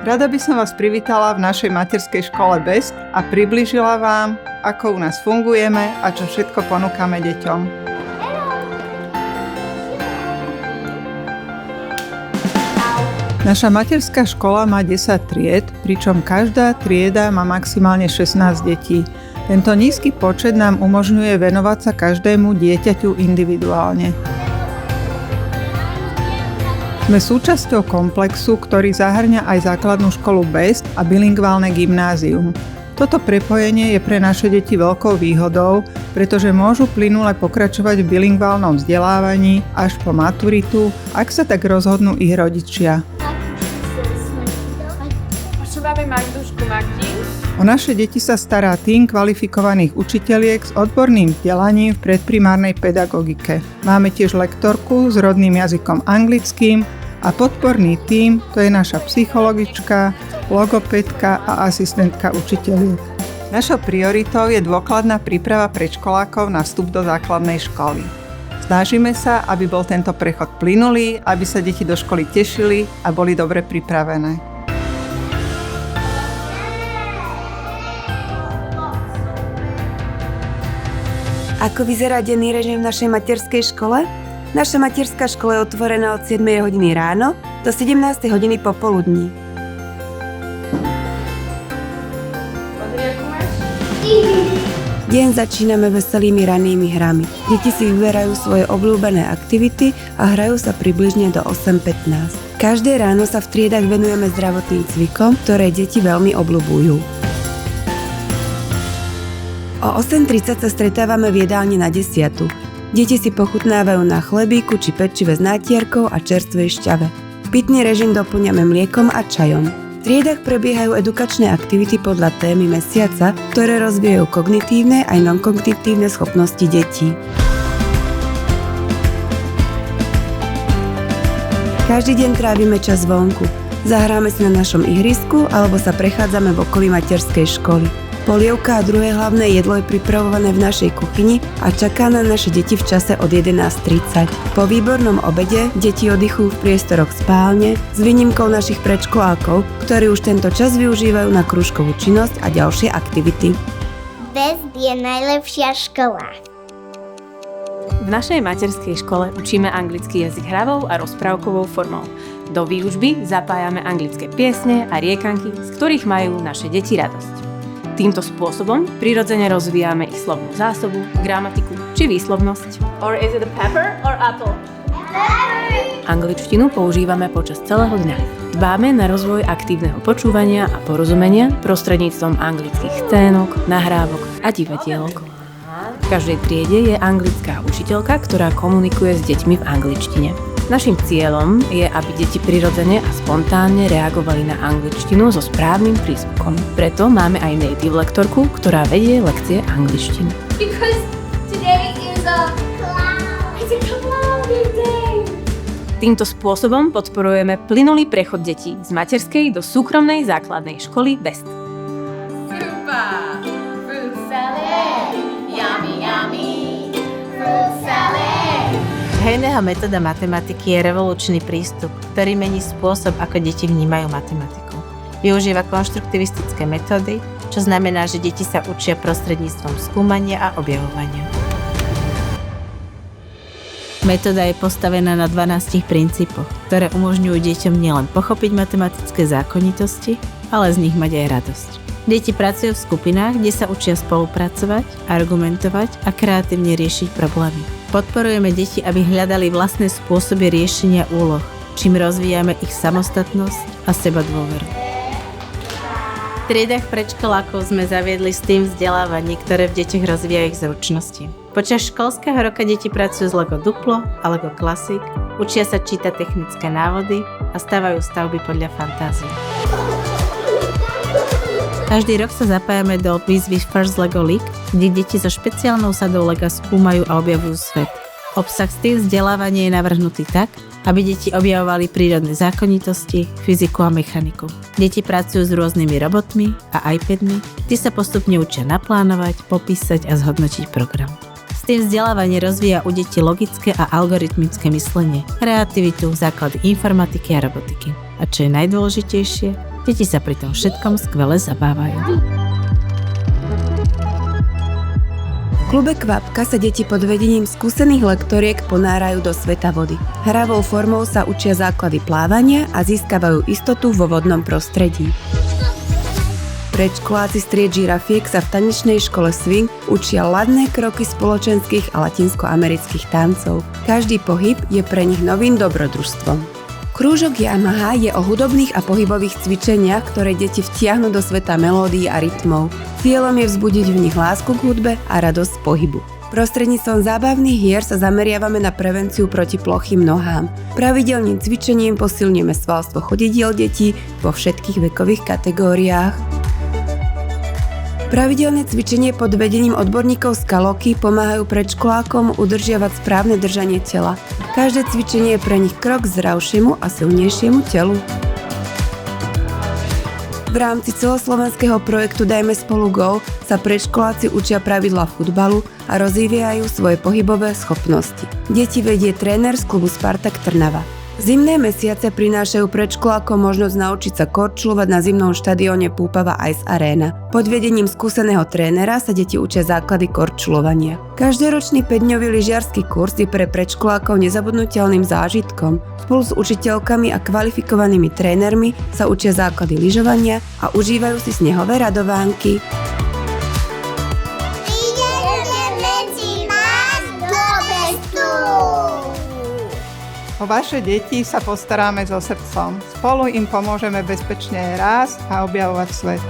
Rada by som vás privítala v našej materskej škole BEST a priblížila vám, ako u nás fungujeme a čo všetko ponúkame deťom. Naša materská škola má 10 tried, pričom každá trieda má maximálne 16 detí. Tento nízky počet nám umožňuje venovať sa každému dieťaťu individuálne. Sme súčasťou komplexu, ktorý zahŕňa aj základnú školu BEST a bilingválne gymnázium. Toto prepojenie je pre naše deti veľkou výhodou, pretože môžu plynule pokračovať v bilingválnom vzdelávaní až po maturitu, ak sa tak rozhodnú ich rodičia. Počúvame Magdušku, Magdi? O naše deti sa stará tím kvalifikovaných učiteliek s odborným vzdelaním v predprimárnej pedagogike. Máme tiež lektorku s rodným jazykom anglickým a podporný tím, to je naša psychologička, logopédka a asistentka učiteliek. Našou prioritou je dôkladná príprava predškolákov na vstup do základnej školy. Snažíme sa, aby bol tento prechod plynulý, aby sa deti do školy tešili a boli dobre pripravené. Ako vyzerá denný režim v našej materskej škole? Naša materská škola je otvorená od 7 hodiny ráno do 17 hodiny popoludní. Deň začíname veselými rannými hrami. Deti si vyberajú svoje obľúbené aktivity a hrajú sa približne do 8:15. Každé ráno sa v triedách venujeme zdravotným cvikom, ktoré deti veľmi obľúbujú. O 8:30 sa stretávame v jedálni na 10. Deti si pochutnávajú na chlebíku či pečive s nátierkou a čerstvej šťave. Pitný režim doplňame mliekom a čajom. V triedách prebiehajú edukačné aktivity podľa témy mesiaca, ktoré rozvíjajú kognitívne aj non-kognitívne schopnosti detí. Každý deň trávime čas vonku. Zahráme si na našom ihrisku alebo sa prechádzame v okolí materskej školy. Polievka a druhé hlavné jedlo je pripravované v našej kuchyni a čaká na naše deti v čase od 11:30. Po výbornom obede deti oddychujú v priestoroch spálne s výnimkou našich predškolákov, ktorí už tento čas využívajú na krúžkovú činnosť a ďalšie aktivity. BEST je najlepšia škola. V našej materskej škole učíme anglický jazyk hravou a rozprávkovou formou. Do výučby zapájame anglické piesne a riekanky, z ktorých majú naše deti radosť. Týmto spôsobom prirodzene rozvíjame ich slovnú zásobu, gramatiku či výslovnosť. Or is it a pepper or apple? Pepper! Angličtinu používame počas celého dňa. Dbáme na rozvoj aktívneho počúvania a porozumenia prostredníctvom anglických scénok, nahrávok a divadielok. V každej triede je anglická učiteľka, ktorá komunikuje s deťmi v angličtine. Naším cieľom je, aby deti prirodzene a spontánne reagovali na angličtinu so správnym prízvukom. Preto máme aj native lektorku, ktorá vedie lekcie angličtiny. Because today is a cloudy day. Týmto spôsobom podporujeme plynulý prechod detí z materskej do súkromnej základnej školy BEST. Super! Fruit salad! Yummy, yummy! Fruit salad! Hejného metóda matematiky je revolučný prístup, ktorý mení spôsob, ako deti vnímajú matematiku. Využíva konštruktivistické metódy, čo znamená, že deti sa učia prostredníctvom skúmania a objavovania. Metóda je postavená na 12 princípoch, ktoré umožňujú deťom nielen pochopiť matematické zákonitosti, ale z nich mať aj radosť. Deti pracujú v skupinách, kde sa učia spolupracovať, argumentovať a kreatívne riešiť problémy. Podporujeme deti, aby hľadali vlastné spôsoby riešenia úloh, čím rozvíjame ich samostatnosť a sebadôveru. V triedách predškolákov sme zaviedli STEAM vzdelávanie, ktoré v deťoch rozvíja ich zručnosti. Počas školského roka deti pracujú s Lego Duplo a Lego Classic, učia sa čítať technické návody a stavajú stavby podľa fantázie. Každý rok sa zapájame do výzvy First Lego League, kde deti so špeciálnou sadou Lega skúmajú a objavujú svet. Obsah STEAM vzdelávania je navrhnutý tak, aby deti objavovali prírodné zákonitosti, fyziku a mechaniku. Deti pracujú s rôznymi robotmi a iPadmi, kde sa postupne učia naplánovať, popísať a zhodnotiť program. STEAM vzdelávanie rozvíja u detí logické a algoritmické myslenie, kreativitu, základy informatiky a robotiky. A čo je najdôležitejšie, Deti sa pri tom všetkom skvele zabávajú. V klube Kvapka sa deti pod vedením skúsených lektoriek ponárajú do sveta vody. Hravou formou sa učia základy plávania a získavajú istotu vo vodnom prostredí. Predškoláci z tried žirafiek sa v tanečnej škole Swing učia ladné kroky spoločenských a latinskoamerických tancov. Každý pohyb je pre nich novým dobrodružstvom. Krúžok Yamaha je o hudobných a pohybových cvičeniach, ktoré deti vtiahnu do sveta melódií a rytmov. Cieľom je vzbudiť v nich lásku k hudbe a radosť z pohybu. Prostredníctvom zábavných hier sa zameriavame na prevenciu proti plochým nohám. Pravidelným cvičením posilňujeme svalstvo chodidiel detí vo všetkých vekových kategóriách. Pravidelné cvičenie pod vedením odborníkov z Kaloky pomáhajú predškolákom udržiavať správne držanie tela. Každé cvičenie je pre nich krok k zdravšiemu a silnejšiemu telu. V rámci celoslovenského projektu Dajme spolu Go sa predškoláci učia pravidlá futbalu a rozvíjajú svoje pohybové schopnosti. Deti vedie tréner z klubu Spartak Trnava. Zimné mesiace prinášajú predškolákom možnosť naučiť sa korčulovať na zimnom štadióne Púpava Ice Arena. Pod vedením skúseného trénera sa deti učia základy korčulovania. Každoročný 5-dňový lyžiarsky kurz je pre predškolákov nezabudnutelným zážitkom. Spolu s učiteľkami a kvalifikovanými trénermi sa učia základy lyžovania a užívajú si snehové radovánky. O vaše deti sa postaráme so srdcom. Spolu im pomôžeme bezpečne rásť a objavovať svet.